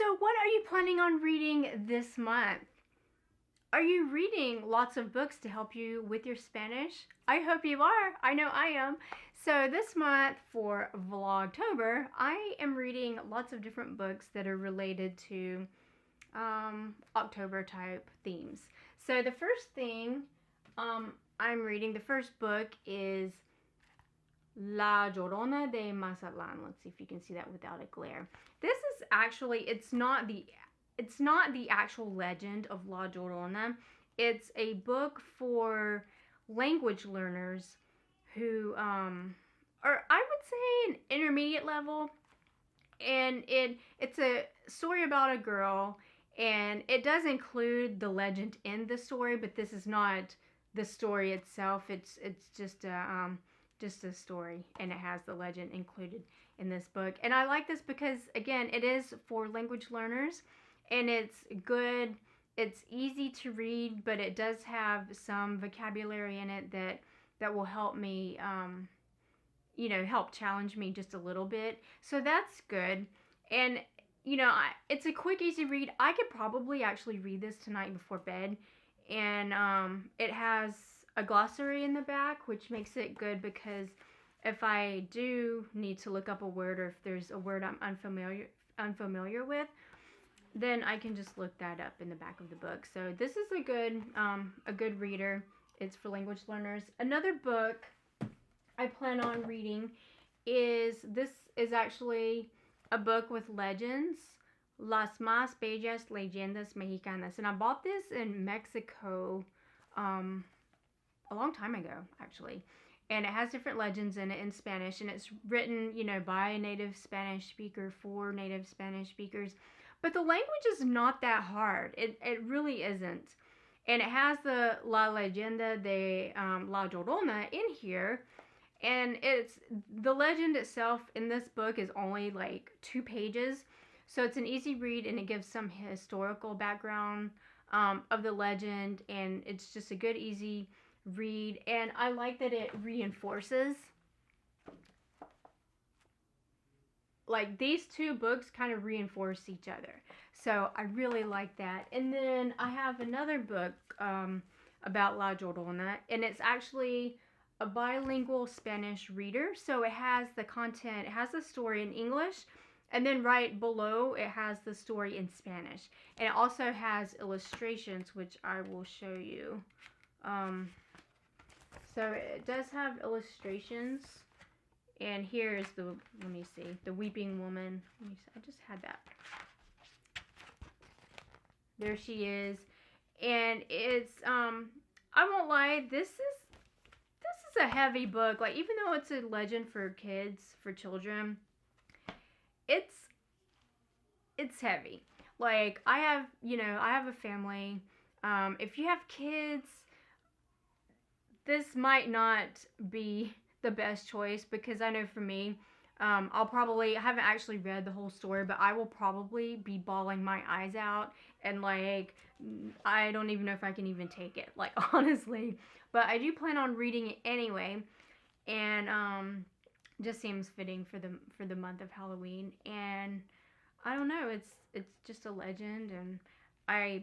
So what are you planning on reading this month? Are you reading lots of books to help you with your Spanish? I hope you are. I know I am. So this month for Vlogtober, I am reading lots of different books that are related to October type themes. So the first thing I'm reading, the first book is La Llorona de Masala. Let's see if you can see that without a glare. This is actually, it's not the actual legend of La Llorona. It's a book for language learners who are, I would say, an intermediate level. And it's a story about a girl, and it does include the legend in the story, but this is not the story itself. It's just a story, and it has the legend included in this book. And I like this because, again, it is for language learners, and it's good. It's easy to read, but it does have some vocabulary in it that will help me, help challenge me just a little bit. So that's good. And, it's a quick, easy read. I could probably actually read this tonight before bed. And it has a glossary in the back, which makes it good because if I do need to look up a word, or if there's a word I'm unfamiliar with, then I can just look that up in the back of the book. So this is a good reader. It's for language learners. Another book I plan on reading is actually a book with legends, Las Más Bellas Leyendas Mexicanas. And I bought this in Mexico a long time ago, actually. And it has different legends in it in Spanish. And it's written, by a native Spanish speaker for native Spanish speakers. But the language is not that hard. It really isn't. And it has the La Legenda de La Llorona in here. And the legend itself in this book is only like 2 pages. So it's an easy read, and it gives some historical background of the legend. And it's just a good, easy read. And I like that it reinforces. Like, these 2 books kind of reinforce each other. So I really like that. And then I have another book about La Llorona. And it's actually a bilingual Spanish reader. So it has the content, it has the story in English. And then right below, it has the story in Spanish. And it also has illustrations, which I will show you. So it does have illustrations. And here's let me see, the weeping woman. Let me see, I just had that. There she is. And it's, I won't lie, this is a heavy book. Like, even though it's a legend for kids, for children, it's heavy. Like, I have a family. If you have kids, this might not be the best choice, because I know for me, I haven't actually read the whole story, but I will probably be bawling my eyes out, and like, I don't even know if I can even take it, like, honestly. But I do plan on reading it anyway, and just seems fitting for the month of Halloween. And I don't know, it's just a legend, and I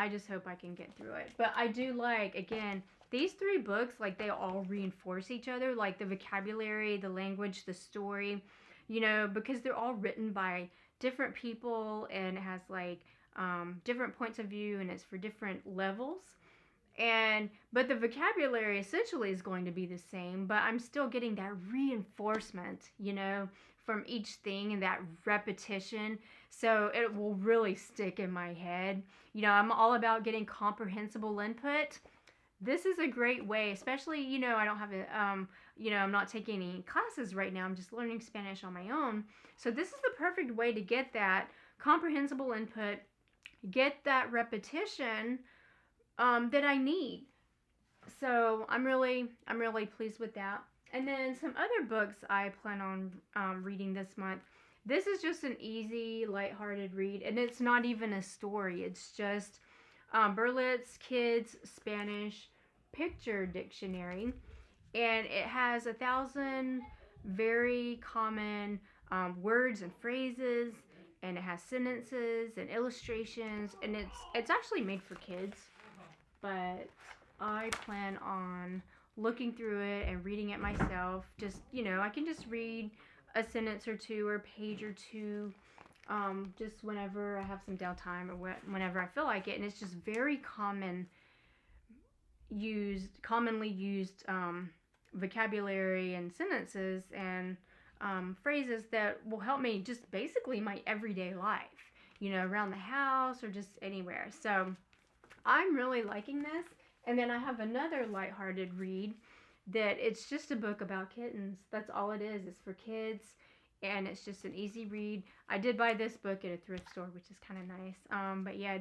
just hope I can get through it. But I do like, again, these 3 books, like, they all reinforce each other, like the vocabulary, the language, the story, because they're all written by different people, and it has like different points of view, and it's for different levels. But the vocabulary essentially is going to be the same, but I'm still getting that reinforcement, from each thing, and that repetition. So it will really stick in my head. I'm all about getting comprehensible input. This is a great way, especially, I don't have I'm not taking any classes right now. I'm just learning Spanish on my own. So this is the perfect way to get that comprehensible input, get that repetition that I need. So I'm really pleased with that. And then some other books I plan on reading this month. This is just an easy, lighthearted read, and it's not even a story. It's just Berlitz Kids Spanish Picture Dictionary, and it has 1,000 very common words and phrases, and it has sentences and illustrations, and it's actually made for kids, but I plan on looking through it and reading it myself. Just, I can just read a sentence or two or a page or two, just whenever I have some downtime or whenever I feel like it. And it's just very commonly used vocabulary and sentences and phrases that will help me just basically my everyday life, around the house or just anywhere. So I'm really liking this. And then I have another lighthearted read that it's just a book about kittens. That's all it is. It's for kids, and it's just an easy read. I did buy this book at a thrift store, which is kind of nice. But yeah,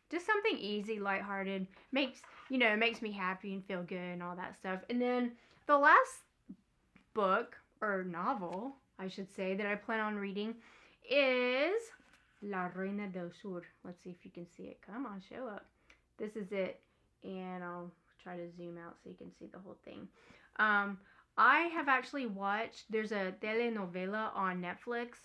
just something easy, lighthearted, makes me happy and feel good and all that stuff. And then the last book, or novel, I should say, that I plan on reading is La Reina del Sur. Let's see if you can see it. Come on, show up. This is it, and I'll try to zoom out so you can see the whole thing. I have actually watched, there's a telenovela on Netflix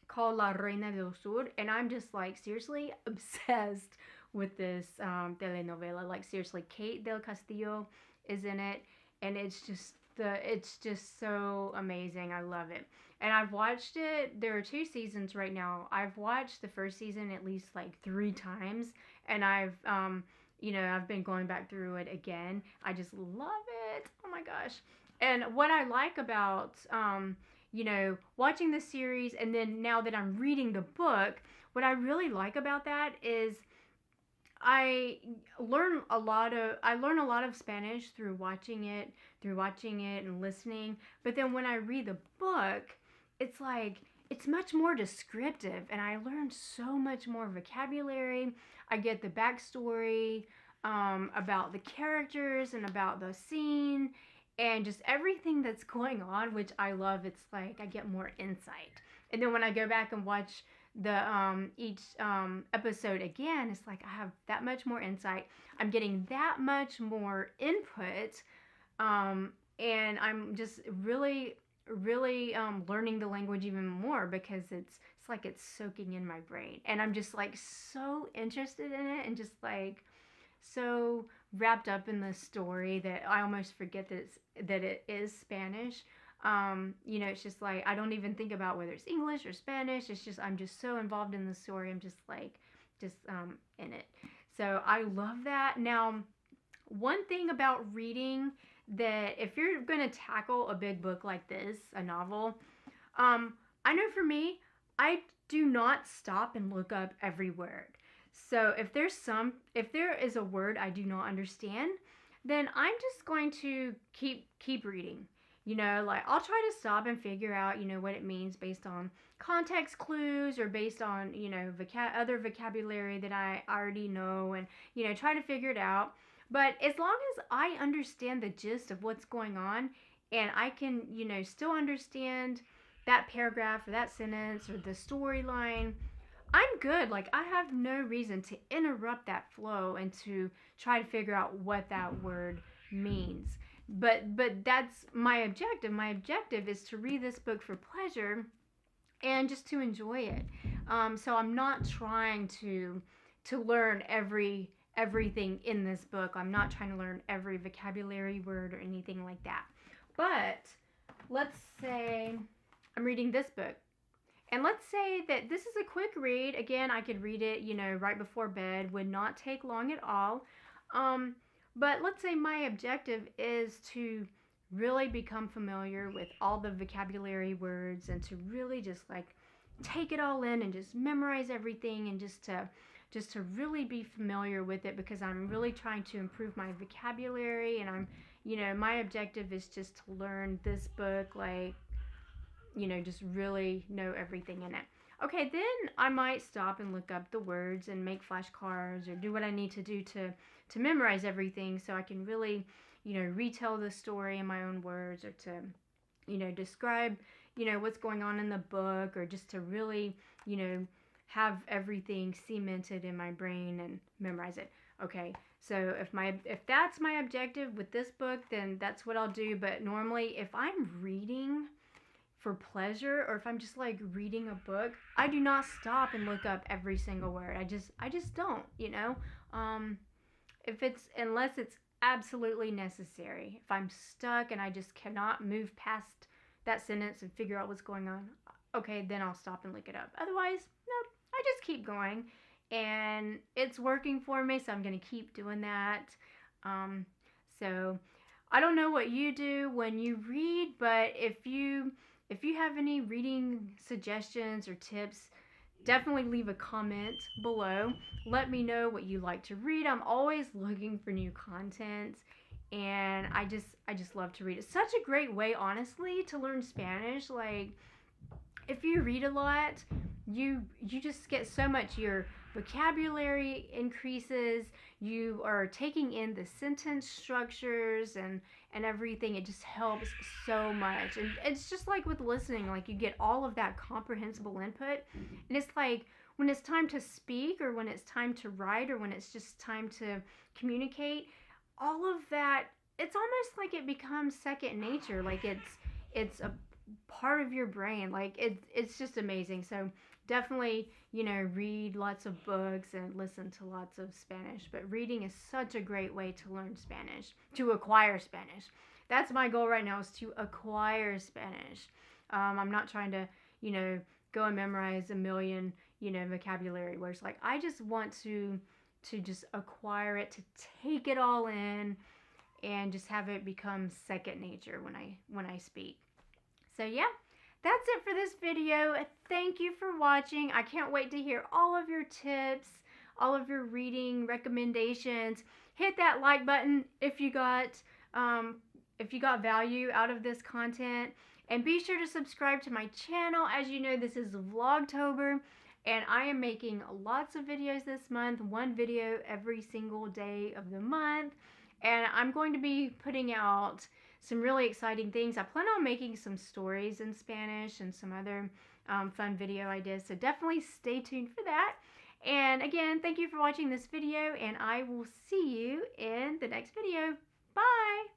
called La Reina del Sur, and I'm just like seriously obsessed with this telenovela. Like seriously, Kate del Castillo is in it, and it's just so amazing. I love it. And I've watched it. There are 2 seasons right now. I've watched the first season at least like 3 times, and I've been going back through it again. I just love it. Oh my gosh. And what I like about watching the series, and then now that I'm reading the book, what I really like about that is I learn a lot of Spanish through watching it and listening. But then when I read the book, it's like it's much more descriptive, and I learn so much more vocabulary. I get the backstory about the characters and about the scene and just everything that's going on, which I love. It's like I get more insight. And then when I go back and watch the each episode again, it's like I have that much more insight. I'm getting that much more input, and I'm just really learning the language even more, because it's like it's soaking in my brain, and I'm just like so interested in it and just like so wrapped up in the story that I almost forget that it is Spanish. It's just like I don't even think about whether it's English or Spanish. It's just I'm just so involved in the story. I'm just in it. So I love that. Now, one thing about reading, that if you're going to tackle a big book like this, a novel, I know for me, I do not stop and look up every word. So if there is a word I do not understand, then I'm just going to keep reading. Like I'll try to stop and figure out, what it means based on context clues or based on, other vocabulary that I already know, and, try to figure it out. But as long as I understand the gist of what's going on, and I can, still understand that paragraph or that sentence or the storyline, I'm good. Like I have no reason to interrupt that flow and to try to figure out what that word means. But that's my objective. My objective is to read this book for pleasure and just to enjoy it. So I'm not trying to learn everything in this book. I'm not trying to learn every vocabulary word or anything like that. But let's say I'm reading this book. And let's say that this is a quick read. Again, I could read it, right before bed. Would not take long at all. But let's say my objective is to really become familiar with all the vocabulary words, and to really just like take it all in and just memorize everything, and just to really be familiar with it, because I'm really trying to improve my vocabulary, and I'm, my objective is just to learn this book, like, just really know everything in it. Okay, then I might stop and look up the words and make flashcards or do what I need to do to memorize everything, so I can really, retell the story in my own words, or to, describe, what's going on in the book, or just to really, have everything cemented in my brain and memorize it. Okay, so if that's my objective with this book, then that's what I'll do. But normally, if I'm reading for pleasure, or if I'm just like reading a book, I do not stop and look up every single word. I just don't, you know. Unless it's absolutely necessary. If I'm stuck and I just cannot move past that sentence and figure out what's going on, okay, then I'll stop and look it up. Otherwise, nope, I just keep going. And it's working for me, so I'm going to keep doing that. So I don't know what you do when you read, but if you have any reading suggestions or tips, definitely leave a comment below. Let me know what you like to read. I'm always looking for new content, and I just love to read. It's such a great way, honestly, to learn Spanish. Like, if you read a lot, you just get so much. Your vocabulary increases. You are taking in the sentence structures and everything. It just helps so much. And it's just like with listening, like you get all of that comprehensible input. And it's like when it's time to speak, or when it's time to write, or when it's just time to communicate, all of that, it's almost like it becomes second nature. Like it's a part of your brain. Like it's just amazing. So definitely, you know, read lots of books and listen to lots of Spanish. But reading is such a great way to learn Spanish, to acquire Spanish. That's my goal right now, is to acquire Spanish. I'm not trying to, you know, go and memorize a million, you know, vocabulary words. Like, I just want to just acquire it, to take it all in, and just have it become second nature when I speak. So yeah, that's it for this video. Thank you for watching. I can't wait to hear all of your tips, all of your reading recommendations. Hit that like button if you got value out of this content. And be sure to subscribe to my channel. As you know, this is Vlogtober, and I am making lots of videos this month. One video every single day of the month. And I'm going to be putting out some really exciting things. I plan on making some stories in Spanish and some other fun video ideas. So definitely stay tuned for that. And again, thank you for watching this video, and I will see you in the next video. Bye!